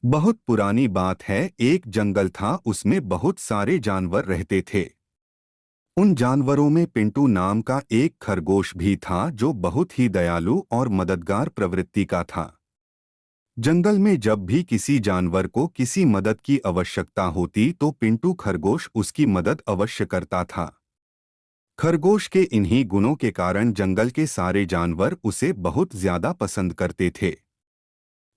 बहुत पुरानी बात है। एक जंगल था, उसमें बहुत सारे जानवर रहते थे। उन जानवरों में पिंटू नाम का एक खरगोश भी था जो बहुत ही दयालु और मददगार प्रवृत्ति का था। जंगल में जब भी किसी जानवर को किसी मदद की आवश्यकता होती तो पिंटू खरगोश उसकी मदद अवश्य करता था। खरगोश के इन्हीं गुणों के कारण जंगल के सारे जानवर उसे बहुत ज्यादा पसंद करते थे।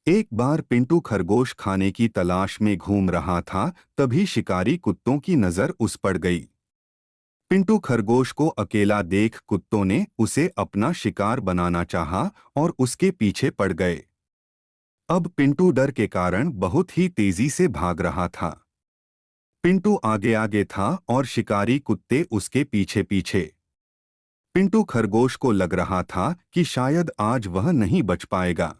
एक बार पिंटू खरगोश खाने की तलाश में घूम रहा था, तभी शिकारी कुत्तों की नजर उस पर गई। पिंटू खरगोश को अकेला देख कुत्तों ने उसे अपना शिकार बनाना चाहा और उसके पीछे पड़ गए। अब पिंटू डर के कारण बहुत ही तेजी से भाग रहा था। पिंटू आगे आगे था और शिकारी कुत्ते उसके पीछे पीछे। पिंटू खरगोश को लग रहा था कि शायद आज वह नहीं बच पाएगा।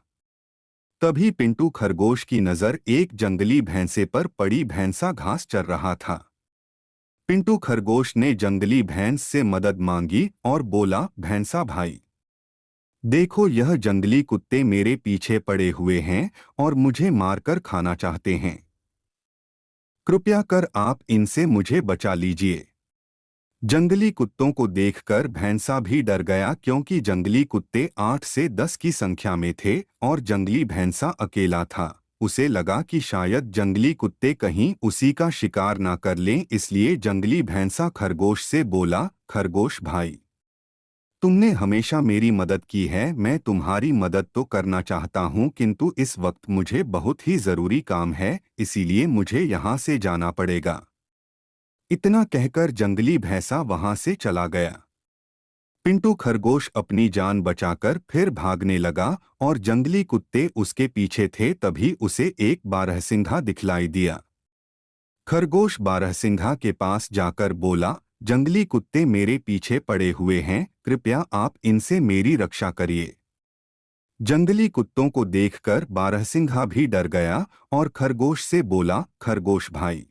तभी पिंटू खरगोश की नजर एक जंगली भैंसे पर पड़ी। भैंसा घास चर रहा था। पिंटू खरगोश ने जंगली भैंस से मदद मांगी और बोला, भैंसा भाई, देखो यह जंगली कुत्ते मेरे पीछे पड़े हुए हैं और मुझे मारकर खाना चाहते हैं। कृपया कर आप इनसे मुझे बचा लीजिए। जंगली कुत्तों को देखकर भैंसा भी डर गया, क्योंकि जंगली कुत्ते 8 से 10 की संख्या में थे और जंगली भैंसा अकेला था। उसे लगा कि शायद जंगली कुत्ते कहीं उसी का शिकार ना कर लें, इसलिए जंगली भैंसा खरगोश से बोला, खरगोश भाई, तुमने हमेशा मेरी मदद की है, मैं तुम्हारी मदद तो करना चाहता हूँ, किंतु इस वक्त मुझे बहुत ही जरूरी काम है, इसीलिए मुझे यहाँ से जाना पड़ेगा। इतना कहकर जंगली भैंसा वहां से चला गया। पिंटू खरगोश अपनी जान बचाकर फिर भागने लगा और जंगली कुत्ते उसके पीछे थे। तभी उसे एक बारहसिंघा दिखलाई दिया। खरगोश बारहसिंघा के पास जाकर बोला, जंगली कुत्ते मेरे पीछे पड़े हुए हैं, कृपया आप इनसे मेरी रक्षा करिए। जंगली कुत्तों को देखकर बारहसिंघा भी डर गया और खरगोश से बोला, खरगोश भाई,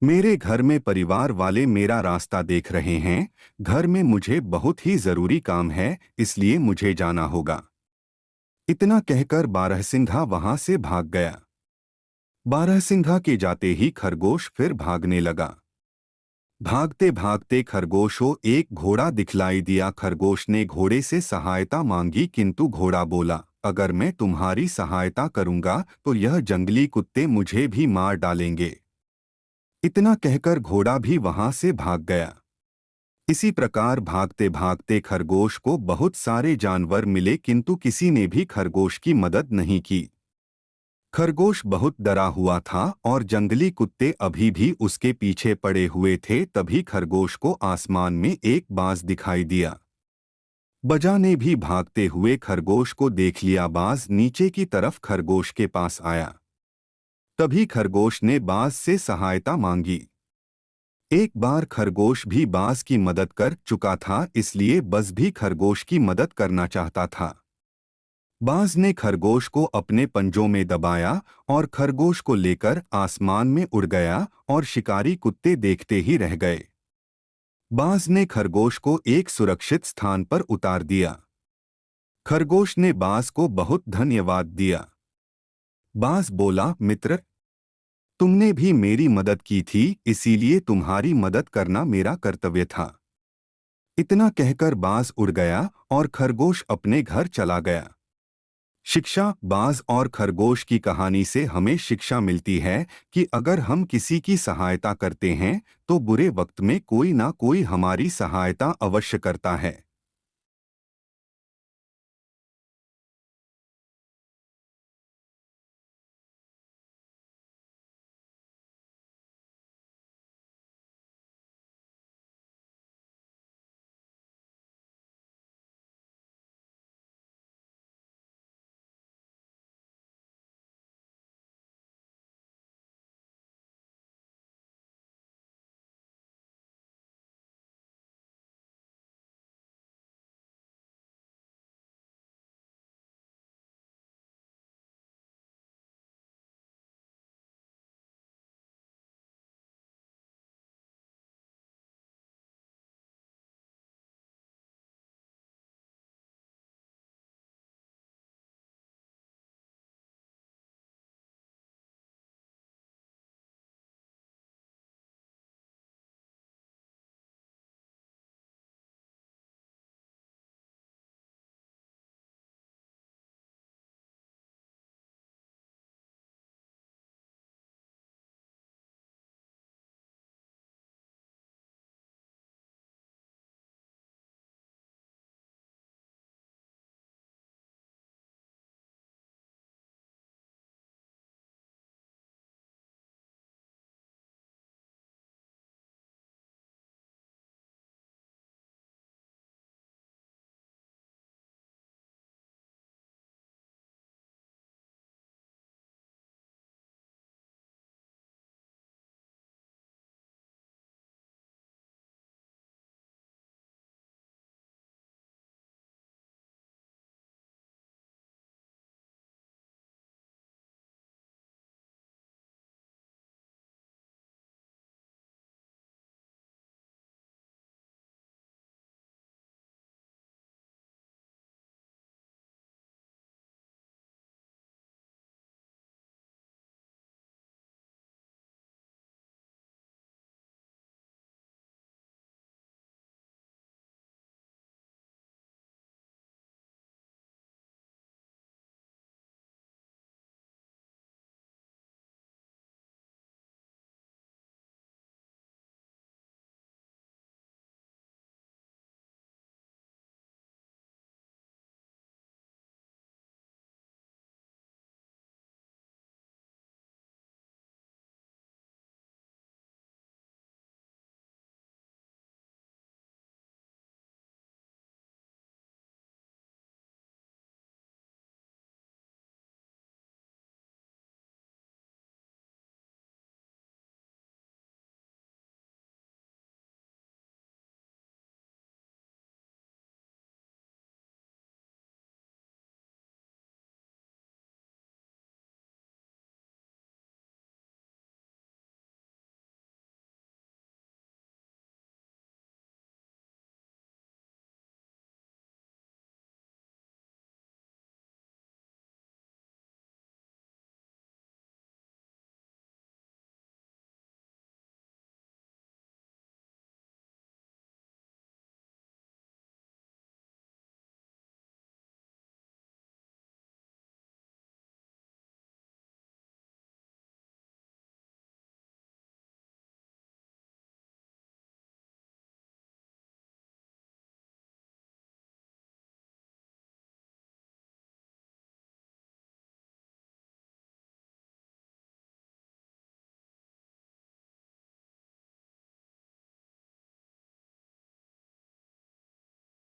मेरे घर में परिवार वाले मेरा रास्ता देख रहे हैं। घर में मुझे बहुत ही जरूरी काम है, इसलिए मुझे जाना होगा। इतना कहकर बारहसिंघा वहां से भाग गया। बारहसिंघा के जाते ही खरगोश फिर भागने लगा। भागते भागते खरगोश को एक घोड़ा दिखलाई दिया। खरगोश ने घोड़े से सहायता मांगी, किंतु घोड़ा बोला, अगर मैं तुम्हारी सहायता करूंगा तो यह जंगली कुत्ते मुझे भी मार डालेंगे। इतना कहकर घोड़ा भी वहां से भाग गया। इसी प्रकार भागते भागते खरगोश को बहुत सारे जानवर मिले, किंतु किसी ने भी खरगोश की मदद नहीं की। खरगोश बहुत डरा हुआ था और जंगली कुत्ते अभी भी उसके पीछे पड़े हुए थे। तभी खरगोश को आसमान में एक बाज दिखाई दिया। बजा ने भी भागते हुए खरगोश को देख लिया। बाज नीचे की तरफ खरगोश के पास आया। तभी खरगोश ने बाज से सहायता मांगी। एक बार खरगोश भी बाज की मदद कर चुका था, इसलिए बज भी खरगोश की मदद करना चाहता था। बाज ने खरगोश को अपने पंजों में दबाया और खरगोश को लेकर आसमान में उड़ गया और शिकारी कुत्ते देखते ही रह गए। बाज ने खरगोश को एक सुरक्षित स्थान पर उतार दिया। खरगोश ने बाज को बहुत धन्यवाद दिया। बाज बोला, मित्र, तुमने भी मेरी मदद की थी, इसीलिए तुम्हारी मदद करना मेरा कर्तव्य था। इतना कहकर बाज उड़ गया और खरगोश अपने घर चला गया। शिक्षा। बाज और खरगोश की कहानी से हमें शिक्षा मिलती है कि अगर हम किसी की सहायता करते हैं तो बुरे वक्त में कोई ना कोई हमारी सहायता अवश्य करता है।